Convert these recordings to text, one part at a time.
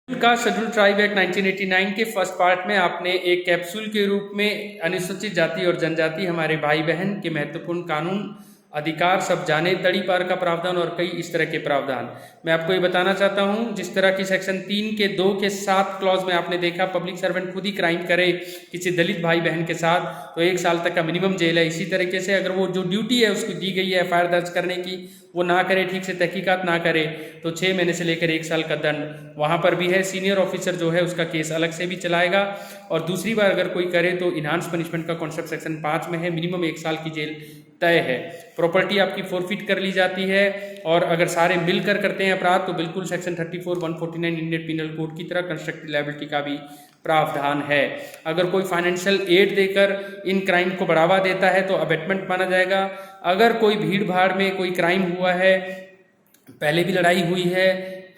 का schedule tribe act 1989 के first part में आपने एक कैप्सूल के रूप में अनुसूचित जाति और जनजाति हमारे भाई बहन के महत्वपूर्ण कानून अधिकार सब जाने, तड़ी पार का प्रावधान और कई इस तरह के प्रावधान मैं आपको ये बताना चाहता हूँ। जिस तरह की सेक्शन 3 के 2 के 7 क्लॉज में आपने देखा पब्लिक सर्वेंट खुद ही क्राइम करे किसी दलित भाई बहन के साथ तो 1 साल तक का मिनिमम जेल है। इसी तरीके से अगर वो जो ड्यूटी है उसको दी गई है FIR दर्ज करने की वो ना करे, ठीक से तहकीकात ना करे तो 6 महीने से लेकर 1 साल का दंड वहाँ पर भी है। सीनियर ऑफिसर जो है उसका केस अलग से भी चलाएगा और दूसरी बार अगर कोई करे तो इन्हांस पनिशमेंट का कॉन्सेप्ट सेक्शन 5 में है, मिनिमम 1 साल की जेल तय है। प्रॉपर्टी आपकी फोरफिट कर ली जाती है और अगर सारे मिलकर करते हैं अपराध तो बिल्कुल सेक्शन 34 149 इंडियन पिनल कोड की तरह कंस्ट्रक्टिव लायबिलिटी का भी प्रावधान है। अगर कोई फाइनेंशियल एड देकर इन क्राइम को बढ़ावा देता है तो अबेटमेंट माना जाएगा। अगर कोई भीड़ भाड़ में कोई क्राइम हुआ है, पहले भी लड़ाई हुई है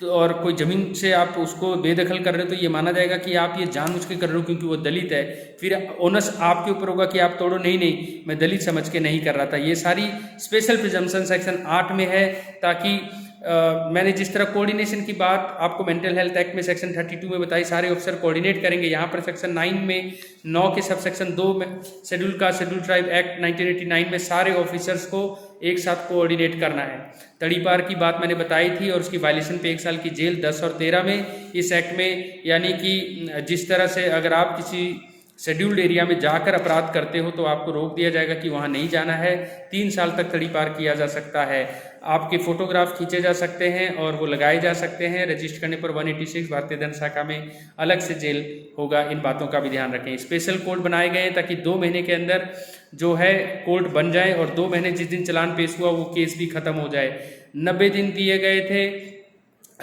तो और कोई ज़मीन से आप उसको बेदखल कर रहे हो तो ये माना जाएगा कि आप ये जानबूझ के कर रहे हो क्योंकि वो दलित है, फिर ओनस आपके ऊपर होगा कि आप तोड़ो, नहीं मैं दलित समझ के नहीं कर रहा था। ये सारी स्पेशल प्रिजम्पशन सेक्शन 8 में है ताकि मैंने जिस तरह कोऑर्डिनेशन की बात आपको मेंटल हेल्थ एक्ट में सेक्शन 32 में बताई, सारे ऑफिसर कोऑर्डिनेट करेंगे। यहाँ पर सेक्शन 9 में 9 के सब सेक्शन 2 में शेड्यूल ट्राइब एक्ट 1989 में सारे ऑफिसर्स को एक साथ कोऑर्डिनेट करना है। तड़ी पार की बात मैंने बताई थी और उसकी वायलेशन पे 1 साल की जेल 10 और 13 में इस एक्ट में, यानी कि जिस तरह से अगर आप किसी शेड्यूल्ड एरिया में जाकर अपराध करते हो तो आपको रोक दिया जाएगा कि वहाँ नहीं जाना है। 3 साल तक तड़ी पार किया जा सकता है। आपके फोटोग्राफ खींचे जा सकते हैं और वो लगाए जा सकते हैं। रजिस्टर करने पर 186 भारतीय दंड शाखा में अलग से जेल होगा। इन बातों का भी ध्यान रखें। स्पेशल कोर्ट बनाए गए हैं ताकि 2 महीने के अंदर जो है कोर्ट बन जाए और 2 महीने जिस दिन चालान पेश हुआ वो केस भी खत्म हो जाए। 90 दिन दिए गए थे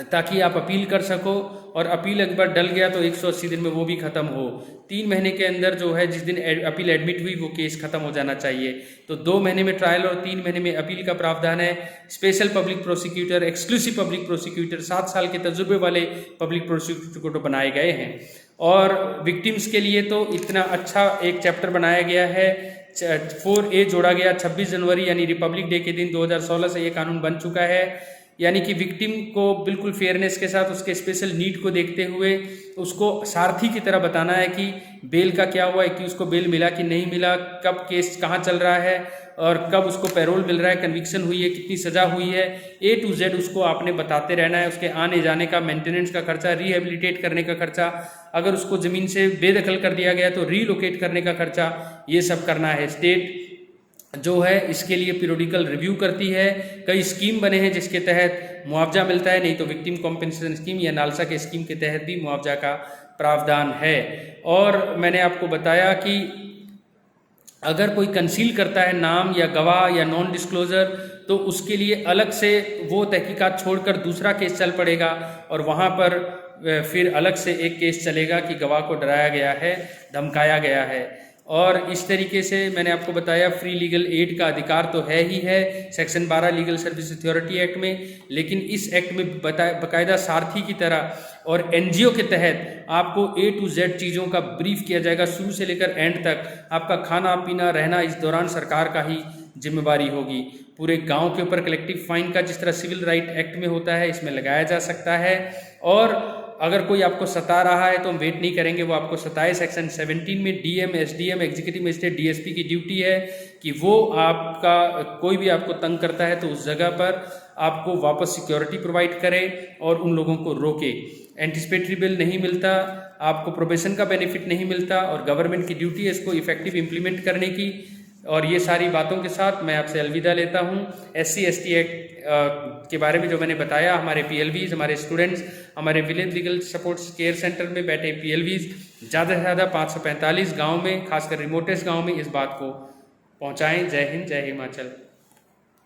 ताकि आप अपील कर सको और अपील एक बार डल गया तो 180 दिन में वो भी ख़त्म हो। 3 महीने के अंदर जो है जिस दिन अपील एडमिट हुई वो केस ख़त्म हो जाना चाहिए। तो 2 महीने में ट्रायल और 3 महीने में अपील का प्रावधान है। Special public prosecutor, exclusive public prosecutor, 7 साल के तजुर्बे वाले पब्लिक प्रोसिक्यूटर को बनाए गए हैं। और विक्टिम्स के लिए तो इतना अच्छा एक चैप्टर बनाया गया है, 4A जोड़ा गया 26 जनवरी यानी रिपब्लिक डे के दिन 2016 से ये कानून बन चुका है। यानी कि विक्टिम को बिल्कुल फेयरनेस के साथ उसके स्पेशल नीड को देखते हुए उसको सारथी की तरह बताना है कि बेल का क्या हुआ है, कि उसको बेल मिला कि नहीं मिला, कब केस कहाँ चल रहा है और कब उसको पैरोल मिल रहा है, कन्विक्शन हुई है, कितनी सज़ा हुई है, A to Z उसको आपने बताते रहना है। उसके आने जाने का, मेंटेनेंस का खर्चा, रिहेबिलिटेट करने का खर्चा, अगर उसको ज़मीन से बेदखल कर दिया गया तो रीलोकेट करने का खर्चा, ये सब करना है। स्टेट जो है इसके लिए पीरियोडिकल रिव्यू करती है। कई स्कीम बने हैं जिसके तहत मुआवजा मिलता है, नहीं तो विक्टिम कॉम्पेंसेशन स्कीम या नालसा के स्कीम के तहत भी मुआवजा का प्रावधान है। और मैंने आपको बताया कि अगर कोई कंसील करता है नाम या गवाह या नॉन डिस्क्लोजर तो उसके लिए अलग से वो तहकीकात छोड़कर दूसरा केस चल पड़ेगा और वहाँ पर फिर अलग से एक केस चलेगा कि गवाह को डराया गया है, धमकाया गया है। और इस तरीके से मैंने आपको बताया फ्री लीगल एड का अधिकार तो है ही है section 12 legal service authority act में, लेकिन इस एक्ट में बाकायदा सारथी की तरह और NGO के तहत आपको A to Z चीज़ों का ब्रीफ किया जाएगा, शुरू से लेकर एंड तक। आपका खाना पीना रहना इस दौरान सरकार का ही जिम्मेवारी होगी। पूरे गांव के ऊपर कलेक्टिव फाइन का जिस तरह सिविल राइट एक्ट में होता है इसमें लगाया जा सकता है। और अगर कोई आपको सता रहा है तो हम वेट नहीं करेंगे, वो आपको सताए। सेक्शन 17 में DM, SDM, executive magistrate, DSP की ड्यूटी है कि वो आपका कोई भी आपको तंग करता है तो उस जगह पर आपको वापस सिक्योरिटी प्रोवाइड करे और उन लोगों को रोके। एंटिसिपेटरी बिल नहीं मिलता, आपको प्रोबेशन का बेनिफिट नहीं मिलता और गवर्नमेंट की ड्यूटी है इसको इफेक्टिव इम्प्लीमेंट करने की। और ये सारी बातों के साथ मैं आपसे अलविदा लेता हूँ। SC/ST एक्ट के बारे में जो मैंने बताया, हमारे PLVs, हमारे स्टूडेंट्स, हमारे village legal support care centre में बैठे PLVs ज़्यादा से ज़्यादा 545 गाँव में, खासकर रिमोटेस्ट गाँव में इस बात को पहुँचाएँ। जय हिंद, जय हिमाचल।